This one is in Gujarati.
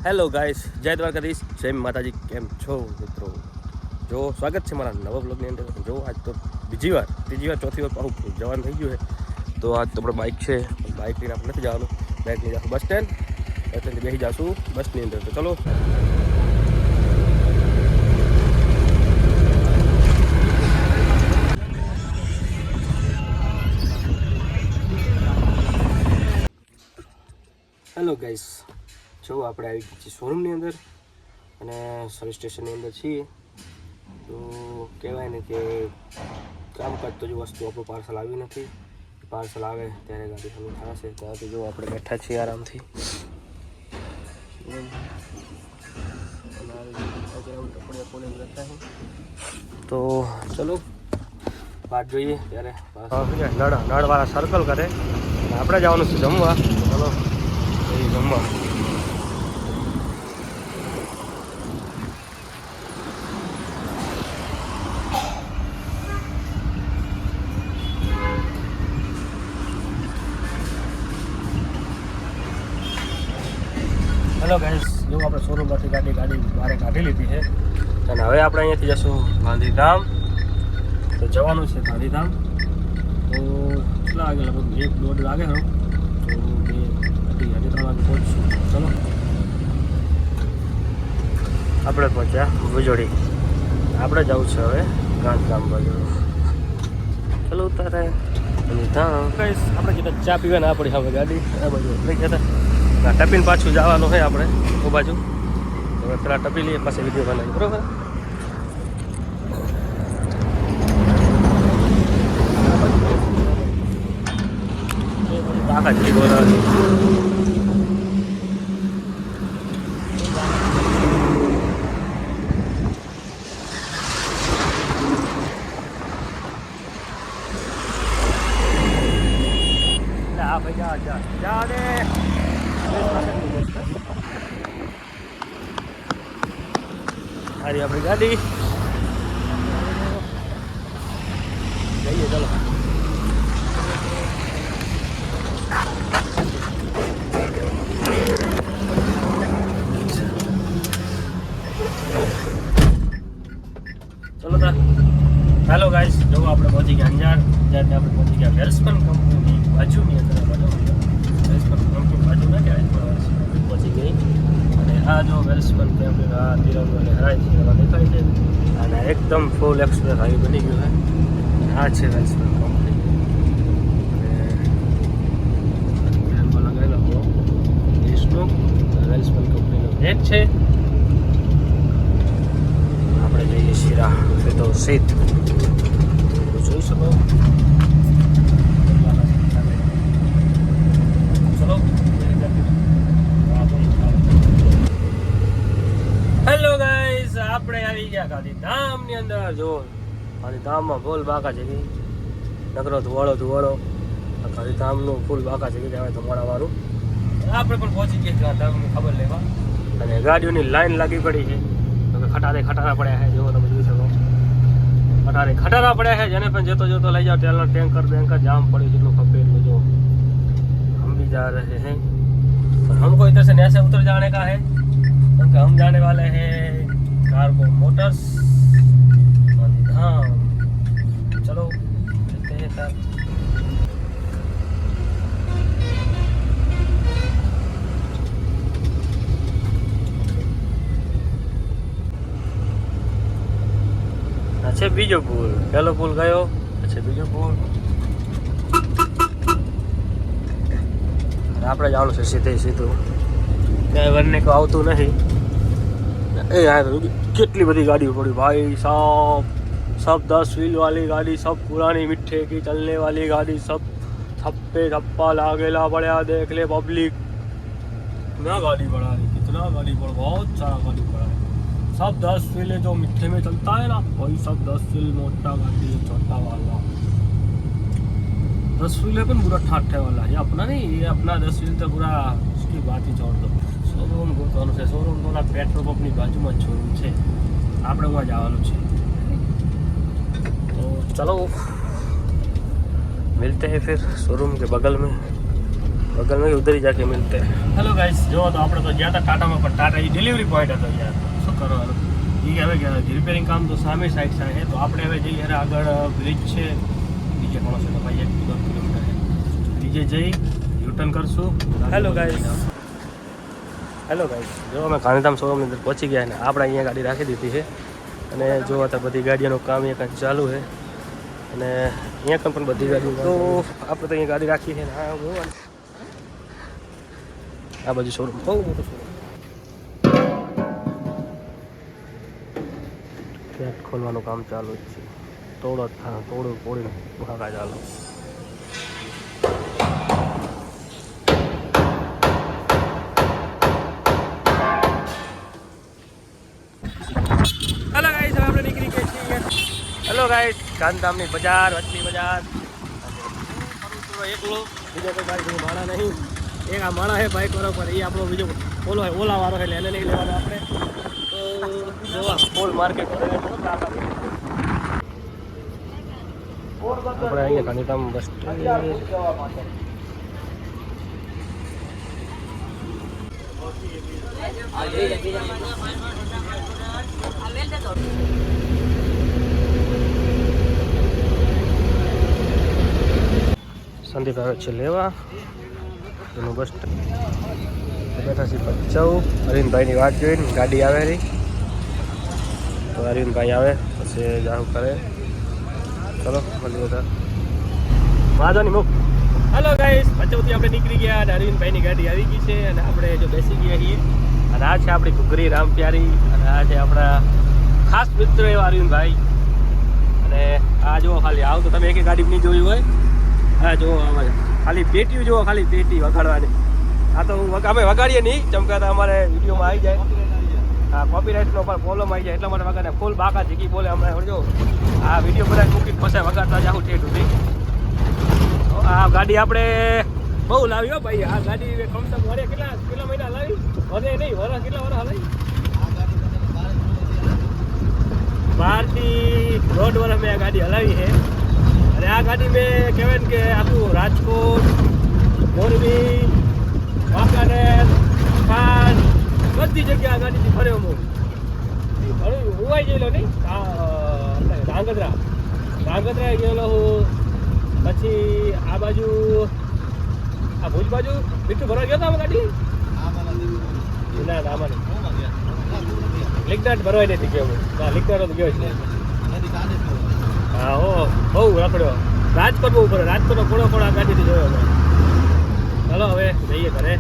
હેલો ગાઈસ, જય દ્વારકાધીશ, જય માતાજી. કેમ છો મિત્રો? જો સ્વાગત છે મારા નવા બ્લોગની અંદર. જો આજ તો ત્રીજી વાર ચોથી વાર પાછું જવાનું થઈ ગયું છે. તો આજ તો આપણે બાઇક છે, બાઇક લઈને આપણે નથી જવાનું. બાઇક લઈ જશું બસ સ્ટેન્ડ, એટલે બેસી જશું બસની અંદર. તો ચલો. હેલો ગાઈસ, જો આપણે આવી ગયા છીએ શોરૂમની અંદર અને સર્વિસ સ્ટેશનની અંદર છીએ. તો કહેવાય ને કે કામકાજ તો જો વસ્તુ આપણું પાર્સલ આવ્યું નથી. પાર્સલ આવે ત્યારે ગાડી ચાલુ થશે. ત્યારથી જો આપણે બેઠા છીએ આરામથી. તો ચલો વાત જોઈએ ત્યારે નળવાળા સર્કલ કરે. આપણે જવાનું છે જમવા. ચલો જમવા. હેલો ગાઈસ, જો આપણે શોરૂમમાંથી ગાડી બહાર કાઢી લીધી છે અને હવે આપણે અહીંયાથી જઈશું ગાંધીધામ. તો જવાનું છે ગાંધીધામ. તો કેટલા વાગે? લગભગ 1-1.5 વાગે હો. તો 2-3 વાગે પહોંચશું. ચલો, આપણે પહોંચ્યા ભુજોડી. આપણે જવું છે હવે ગાંધીધામ બાજુ. ચલો ઉતારે ગાંધીધામ. ગાઈસ, આપણે કીધું ચા પીવા ના પડી. હવે ગાડી આ બાજુ લઈ ગયા હતા. ટપીને પાછું જવાનું હોય આપણે ઓ બાજુ. હવે પેલા ટપી લઈએ, પાસે વિડીયો બનાવી. બરોબર. આખા જઈ બોલાવી જા દે. સારી આપણી ગાડી. જઈએ ચલો. ચલો તા. હેલો ગાઈસ, જો આપણે પહોંચી ગયા અંજાર. અંજારથી આપણે પહોંચી ગયા વેલ્સપન કંપનીની બાજુની અંદર. વેલ્સપન કંપની બાજુ ના કહેવાય, પહોંચી ગઈ. અને આ જો વેલ્સપન કંપની આ તિરંગો લહેરાય છે એમાં દેખાય છે. અને એકદમ ફૂલ એક્સપ્રેસ હાઈવે બની ગયું છે. આ છે વેલ્સપન કંપની. અને લગાવેલો દેશનો વેલ્સપન કંપનીનો રેટ છે. આપણે જઈએ શીરા તો સીધ જોઈ શકો. ચલો. હેલો ગાઈસ, આપણે આવી ગયા ગાંધીધામની અંદર. જો ગાંધીધામમાં ફૂલ બાકા છે. નગરો ધુવાળો ગાંધીધામનું ફૂલ બાકા છે. કહેવાય ધુમાડાવાળું. આપણે પણ પહોંચી ગયા ગાંધીધામની ખબર લેવા. અને ગાડીઓની લાઈન લાગી પડી છે. ખટારા પડ્યા છે. જેવો તમે જોઈ શકો, ખટારા પડ્યા છે. જેને પણ જતો લઈ જાઓ. તેલનો ટેન્કર જામ પડ્યું. જેટલું ખપે એટલું जो हम भी जा रहे हैं, पर हमको इधर से नया से उतर जाने का है, क्योंकि हम जाने वाले हैं कार्गो मोटर्स गांधीधाम. चलो चलते हैं सर. છે બીજો પુલ. પહેલો પુલ ગયો, પછી બીજો પુલ. આપણે જવાનું છે સીધું. ક્યાંય વનને કોઈ આવતું નથી. એ યાર કેટલી બધી ગાડીઓ પડી भाई साहब. सब 10 व्हील वाली गाड़ी, सब पुरानी मिट्टी की चलने वाली गाड़ी, सब थप्पा लागेला पड़ा. देख ले पब्लिक, कितना गाड़ी पड़ा है, बहुत सारा गाड़ी पड़ा है. सब 10 व्हील जो मिट्टी में चलता है ना, वही सब 10 व्हील मोटा गाड़ी है, छोटा वाला 10 व्हील है. पण पूरा ठाठे वाला है अपना नहीं. ये अपना 10 व्हील तो पूरा उसकी बात ही छोड़ दो. शोरूम ગોતવાનું છે. શોરૂમ તો પેટ્રોલ પંપની બાજુમાં જ શોરૂમ છે. આપણે ત્યાં જવાનું છે. तो चलो मिलते हैं फिर शोरूम के बगल में. बगल में उधर ही जाके मिलते हैं। हेलो गाइस, जो तो આપણે તો ગયા હતા ટાટામાં, પણ ટાટા એ ડિલિવરી પોઈન્ટ હતો યાર, શું કરવાનું. એ હવે રિપેરિંગ કામ તો સામે સાઈડ છે, તો આપણે હવે જઈએ આગળ બ્રિજ છે બીજે કોણ છે તો ભાઈ 1-2 કિલોમીટર છે, બીજે જઈ યુટર્ન કરશું. હેલો ગાઈસ, જો અમે ગાંધીધામ શોરૂમની અંદર પહોંચી ગયા ને આપણે અહીંયા ગાડી રાખી દીધી છે અને જો અત્યારે બધી ગાડીઓનું કામ અહીંયા કાંઈ ચાલુ છે અને અહીંયા પણ બધી ગાડીઓ, તો આપણે તો અહીંયા ગાડી રાખી છે ને આ બાજુ શોરૂમ બહુ મોટો શોરૂમ. ગેટ ખોલવાનું કામ ચાલુ જ છે, તોડું પોડીને ભાગા ચાલુ. હેલો ગાઈસ, હવે આપણે નીકળી ગયા છીએ. હેલો ગાઈસ, ગાંધીધામની બજાર, વચલી બજાર. એકલો, બીજો કોઈ બાઈક ભાડા નહીં. એક આ માણા છે બાઈક વાળો, પર એ આપણો બીજો ઓલો છે ઓલા વાળો, એટલે એને નહીં લેવાનો આપણે. તો જોવા ફૂલ માર્કેટ આપણે અહીંયા ગાંધીધામ બસ સ્ટેન્ડ. સંદીપ આવે છે લેવા એનું બસ બેઠા છે બચ્ચાઓ. અરવિંદભાઈની વાત જોઈને ગાડી આવે રહી, તો અરવિંદભાઈ આવે પછી જાહુ કરે. ચલો મળીએ બધા વાંધોની મુક. હેલો ગાઈસ, બચ્ચાઓથી આપણે નીકળી ગયા અને અરવિંદભાઈની ગાડી આવી ગઈ છે અને આપણે જો બેસી ગયા છીએ. અને આ છે આપણી ઘુઘરી રામ પ્યારી અને આ છે આપણા ખાસ મિત્ર એવા અરવિંદભાઈ. અને આ જો ખાલી આવ તો તમે એક ગાડી નહીં જોયું હોય, હા જો ખાલી પેટીઓ જુઓ, ખાલી પેટી વગાડવાની. આ તો અમે વગાડીએ નહીં, ચમકાતા અમારે વિડીયોમાં આવી જાય, હા કોપીરાઇટનો પણ પ્રોબ્લેમ આવી જાય, એટલા માટે વગાડે ફૂલ બાકા ઝીકી બોલે. હમણાં જો આ વિડીયો બધા મૂકીને પછી વગાડતા જાઉં ઠેઠ સુધી. આ ગાડી આપણે બહુ લાવી હો ભાઈ. આ ગાડી કમસે કમ વરે કેટલા મહિના લાવી, વધે નહીં વરસ કેટલા વરસ હલાવી, 12 થી 1.5 વર્ષ મેં આ ગાડી હલાવી છે. અને આ ગાડી મેં કહેવાય ને કે આખું રાજકોટ, મોરબી, વાંકાનેર, પાન બધી જગ્યાએ આ ગાડીથી ફર્યો હું. ઘણું ઉવાઈ ગયેલો નહીં, ધાંગધ્રા ગયેલો હું. પછી આ બાજુ આ ભુજ બાજુ મીઠું ભરવા ગયો હતો ગાડી. ના આમાં લીકનાટ ભરવાય નથી ગયો હું. ના લીકનાટ તો ગયો છે. હા હો બહુ રખડ્યો. રાજકોટ બહુ ભરે, રાજકોટનો ઘોડો આ ગાડીથી જોયો. ચાલો હવે જઈએ ઘરે.